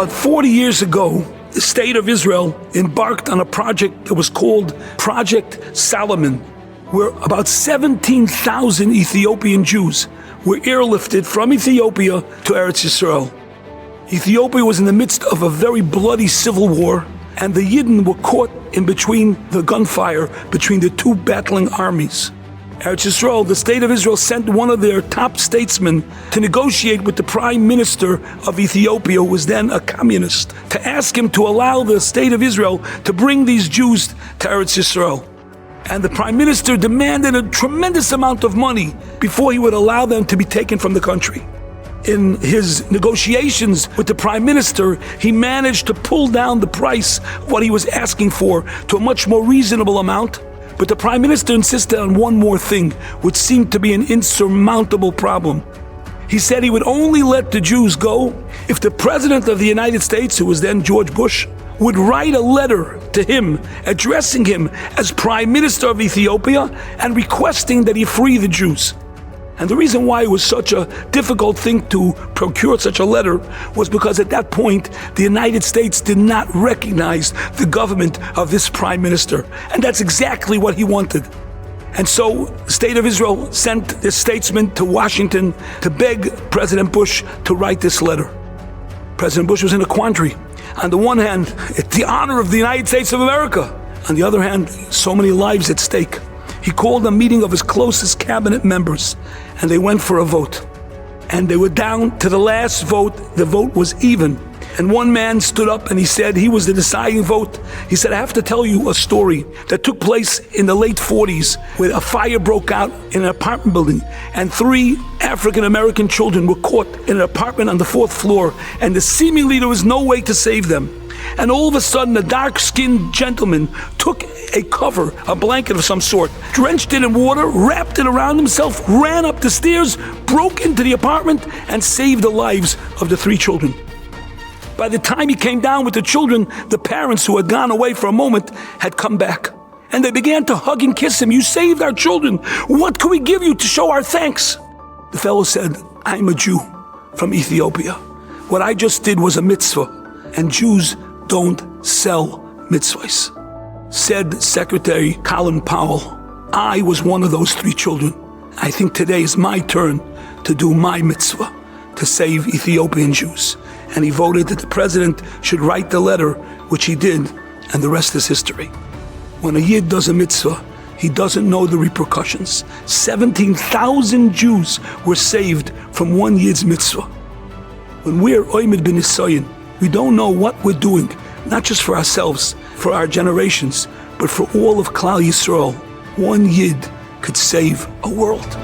About 40 years ago, the state of Israel embarked on a project that was called Project Salomon, where about 17,000 Ethiopian Jews were airlifted from Ethiopia to Eretz Yisrael. Ethiopia was in the midst of a very bloody civil war, and the Yidden were caught in between the gunfire between the two battling armies. Eretz Yisrael, the state of Israel, sent one of their top statesmen to negotiate with the prime minister of Ethiopia, who was then a communist, to ask him to allow the state of Israel to bring these Jews to Eretz Yisrael. And the prime minister demanded a tremendous amount of money before he would allow them to be taken from the country. In his negotiations with the prime minister, he managed to pull down the price of what he was asking for to a much more reasonable amount. But the prime minister insisted on one more thing, which seemed to be an insurmountable problem. He said he would only let the Jews go if the president of the United States, who was then George Bush, would write a letter to him addressing him as prime minister of Ethiopia and requesting that he free the Jews. And the reason why it was such a difficult thing to procure such a letter was because at that point, the United States did not recognize the government of this prime minister. And that's exactly what he wanted. And so the state of Israel sent this statesman to Washington to beg President Bush to write this letter. President Bush was in a quandary. On the one hand, it's the honor of the United States of America. On the other hand, so many lives at stake. He called a meeting of his closest cabinet members, and they went for a vote. And they were down to the last vote. The vote was even. And one man stood up and he said he was the deciding vote. He said, I have to tell you a story that took place in the late 40s, where a fire broke out in an apartment building, and 3 African-American children were caught in an apartment on the 4th floor, and seemingly there was no way to save them. And all of a sudden, a dark-skinned gentleman took a cover, a blanket of some sort, drenched it in water, wrapped it around himself, ran up the stairs, broke into the apartment, and saved the lives of the 3 children. By the time he came down with the children, the parents who had gone away for a moment had come back. And they began to hug and kiss him. You saved our children. What can we give you to show our thanks? The fellow said, I'm a Jew from Ethiopia. What I just did was a mitzvah, and Jews don't sell mitzvahs. Said Secretary Colin Powell, I was one of those 3 children. I think today is my turn to do my mitzvah, to save Ethiopian Jews. And he voted that the president should write the letter, which he did, and the rest is history. When a Yid does a mitzvah, he doesn't know the repercussions. 17,000 Jews were saved from one Yid's mitzvah. When we're Oymid bin Nisayin, we don't know what we're doing, not just for ourselves, for our generations, but for all of Klal Yisrael. One Yid could save a world.